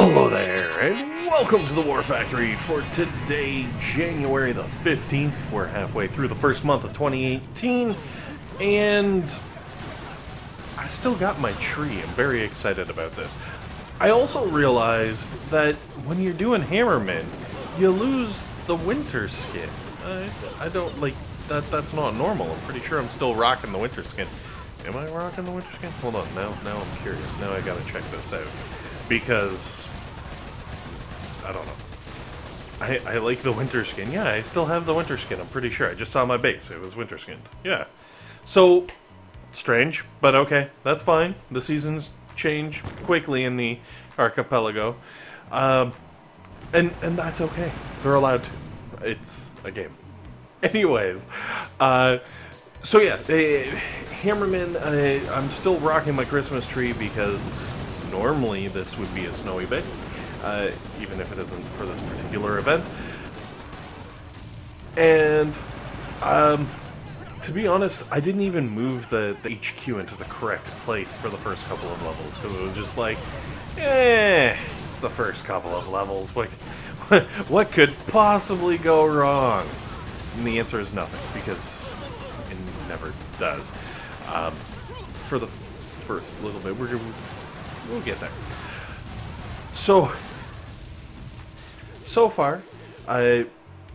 Hello there, and welcome to the War Factory for today, January the 15th. We're halfway through the first month of 2018, and I still got my tree. I'm very excited about this. I also realized that when you're doing Hammerman, you lose the winter skin. I don't, like, that's not normal. I'm pretty sure I'm still rocking the winter skin. Am I rocking the winter skin? Hold on, now I'm curious. Now I gotta check this out. Because, I don't know. I like the winter skin. Yeah, I still have the winter skin, I'm pretty sure. I just saw my base. It was winter skinned. Yeah. So, strange, but okay. That's fine. The seasons change quickly in the archipelago. And that's okay. They're allowed to. It's a game. Anyways, so yeah, Hammerman, I'm still rocking my Christmas tree because normally this would be a snowy base, even if it isn't for this particular event. And, to be honest, I didn't even move the HQ into the correct place for the first couple of levels, because it was just like, it's the first couple of levels, what could possibly go wrong? And the answer is nothing, because it never does. For the first little bit, we'll get there. So far,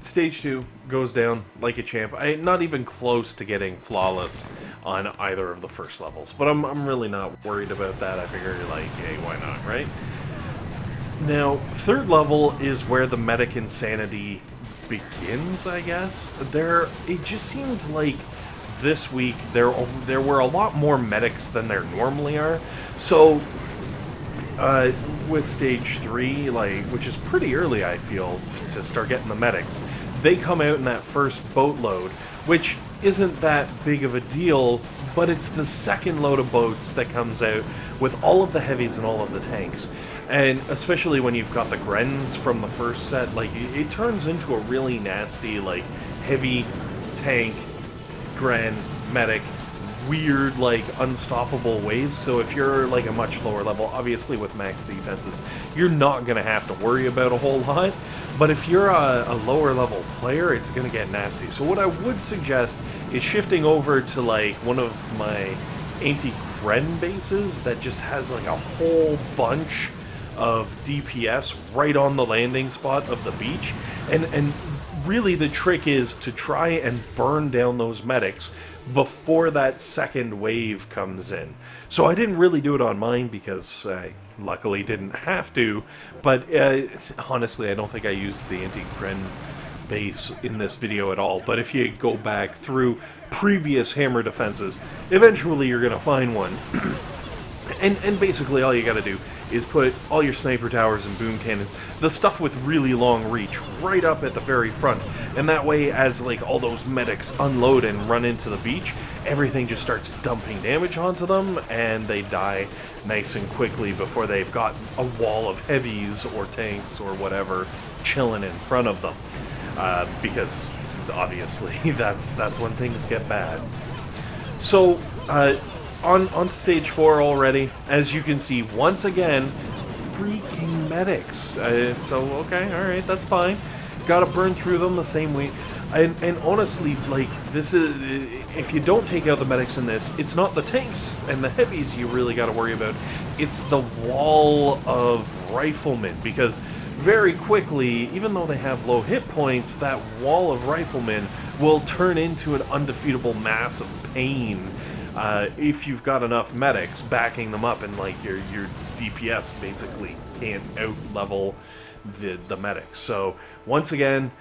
Stage 2 goes down like a champ. Not even close to getting flawless on either of the first levels, but I'm really not worried about that. I figure, like, hey, why not, right? Now, third level is where the medic insanity begins, I guess. It just seemed like this week there were a lot more medics than there normally are. So with stage 3, which is pretty early, I feel, to start getting the medics, they come out in that first boatload, which isn't that big of a deal, but it's the second load of boats that comes out with all of the heavies and all of the tanks. And especially when you've got the Grens from the first set, it turns into a really nasty, heavy tank, Gren, medic, weird, unstoppable waves. So if you're, a much lower level, obviously with max defenses, you're not going to have to worry about a whole lot. But if you're a lower level player, it's going to get nasty. So what I would suggest is shifting over to, one of my anti-Gren bases that just has, a whole bunch of DPS right on the landing spot of the beach, and really the trick is to try and burn down those medics before that second wave comes in. So I didn't really do it on mine because I luckily didn't have to, but honestly I don't think I used the anti-Gren base in this video at all. But if you go back through previous hammer defenses, eventually you're gonna find one. And basically all you gotta do is put all your sniper towers and boom cannons, the stuff with really long reach, right up at the very front. And that way, as all those medics unload and run into the beach, everything just starts dumping damage onto them, and they die nice and quickly before they've got a wall of heavies or tanks or whatever chilling in front of them. Because obviously that's when things get bad. So, on to stage 4 already. As you can see, once again, freaking medics. So, okay, alright, that's fine. Gotta burn through them the same way. And honestly, this is... If you don't take out the medics in this, it's not the tanks and the heavies you really gotta worry about. It's the wall of Riflemen, because very quickly, even though they have low hit points, that wall of Riflemen will turn into an undefeatable mass of pain. If you've got enough medics backing them up, and your DPS basically can't out-level the medics. So once again,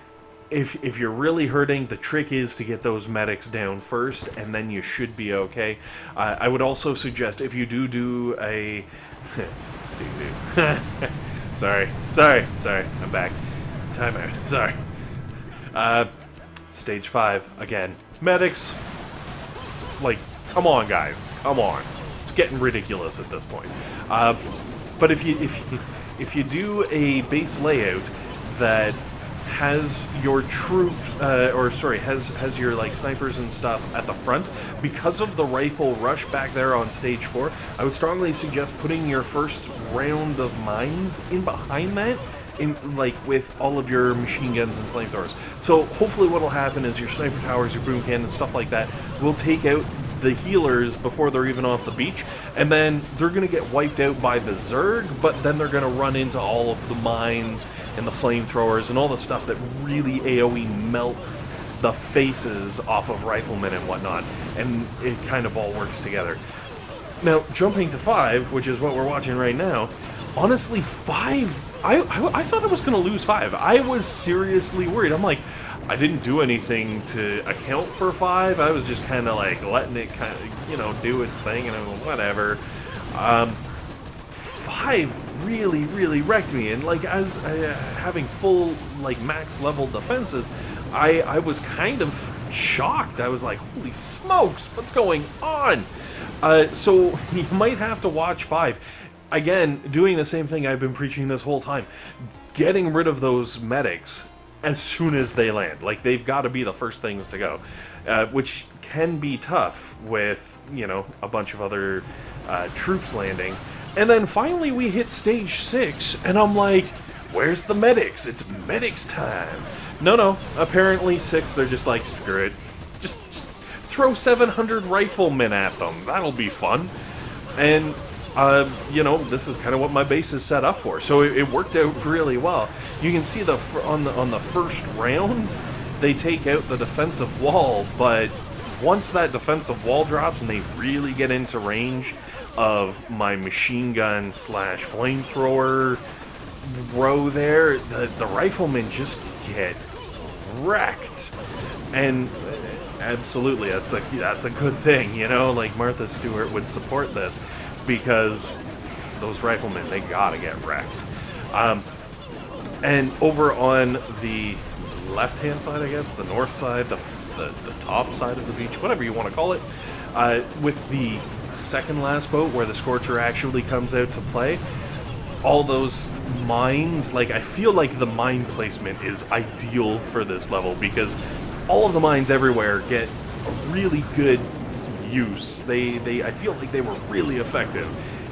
if you're really hurting, the trick is to get those medics down first, and then you should be okay. I would also suggest, if you do a... Sorry, I'm back. Timeout, sorry. Stage 5, again. Medics, come on, guys. Come on. It's getting ridiculous at this point. But if you do a base layout that has your has your like snipers and stuff at the front, because of the rifle rush back there on stage 4, I would strongly suggest putting your first round of mines in behind that, in like with all of your machine guns and flamethrowers. So hopefully what will happen is your sniper towers, your boom cannon, stuff like that will take out the healers before they're even off the beach, and then they're going to get wiped out by the Zerg, but then they're going to run into all of the mines and the flamethrowers and all the stuff that really AoE melts the faces off of Riflemen and whatnot, and it kind of all works together. Now, jumping to 5, which is what we're watching right now, honestly, 5, I thought I was going to lose 5. I was seriously worried. I'm like, I didn't do anything to account for 5. I was just kind of like letting it kind of, you know, do its thing, and I'm like, whatever. 5 really wrecked me, and like as having full like max level defenses, I was kind of shocked. I was like, holy smokes, what's going on? So you might have to watch 5. Again, doing the same thing I've been preaching this whole time. Getting rid of those medics as soon as they land. Like, they've got to be the first things to go. Which can be tough with, you know, a bunch of other troops landing. And then finally we hit stage 6, and I'm like, where's the medics? It's medics time. No, apparently 6, they're just like, screw it. Just throw 700 riflemen at them. That'll be fun. And you know, this is kind of what my base is set up for, so it worked out really well. You can see on the first round, they take out the defensive wall, but once that defensive wall drops and they really get into range of my machine gun / flamethrower row there, the riflemen just get wrecked. And absolutely, that's a good thing, you know, like Martha Stewart would support this, because those riflemen, they gotta get wrecked. And over on the left-hand side, I guess, the north side, the top side of the beach, whatever you want to call it, with the second last boat where the Scorcher actually comes out to play, all those mines, like, I feel like the mine placement is ideal for this level, because all of the mines everywhere get a really good use. I feel like they were really effective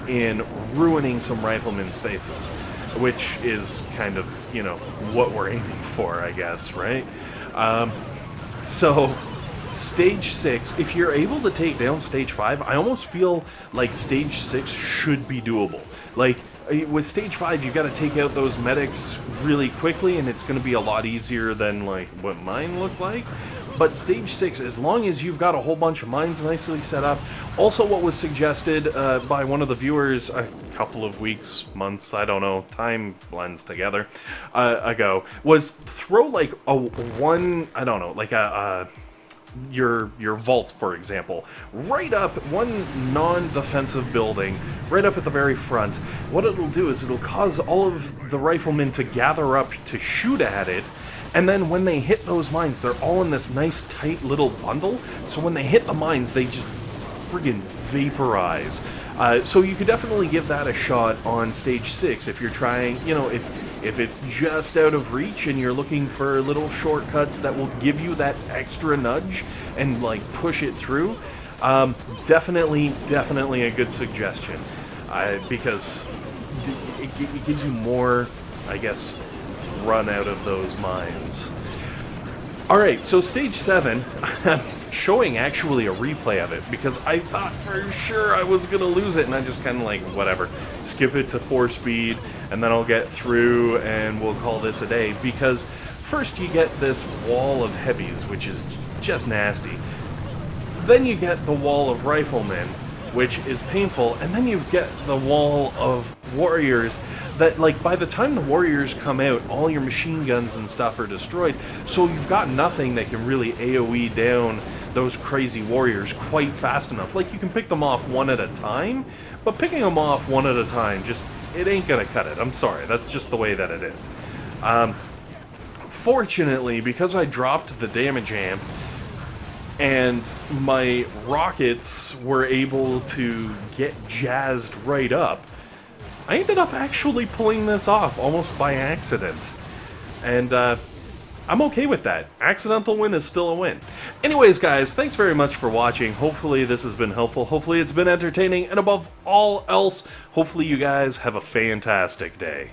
in ruining some riflemen's faces, which is kind of, you know, what we're aiming for, I guess, right? So stage 6, if you're able to take down stage 5, I almost feel like stage 6 should be doable. Like, with stage 5, you've got to take out those medics really quickly, and it's going to be a lot easier than, like, what mine looked like. But stage 6, as long as you've got a whole bunch of mines nicely set up. Also, what was suggested by one of the viewers a couple of weeks, months, I don't know, time blends together, ago, was throw, like, your vault, for example, right up one non-defensive building, right up at the very front. What it'll do is it'll cause all of the riflemen to gather up to shoot at it, and then when they hit those mines, they're all in this nice tight little bundle, so when they hit the mines, they just friggin' vaporize. So you could definitely give that a shot on stage 6 if you're trying, you know, if it's just out of reach and you're looking for little shortcuts that will give you that extra nudge and, like, push it through. Definitely a good suggestion, because it gives you more, I guess, run out of those mines. Alright, so stage 7, I'm showing actually a replay of it, because I thought for sure I was going to lose it, and I just kind of like, whatever, skip it to 4 speed, and then I'll get through, and we'll call this a day, because first you get this wall of heavies, which is just nasty. Then you get the wall of riflemen, which is painful, and then you get the wall of warriors that, like, by the time the warriors come out, all your machine guns and stuff are destroyed, so you've got nothing that can really AoE down those crazy warriors quite fast enough. Like, you can pick them off one at a time, but picking them off one at a time, just, it ain't gonna cut it. I'm sorry, that's just the way that it is. Fortunately, because I dropped the damage amp, and my rockets were able to get jazzed right up, I ended up actually pulling this off almost by accident. And I'm okay with that. Accidental win is still a win. Anyways, guys, thanks very much for watching. Hopefully this has been helpful. Hopefully it's been entertaining. And above all else, hopefully you guys have a fantastic day.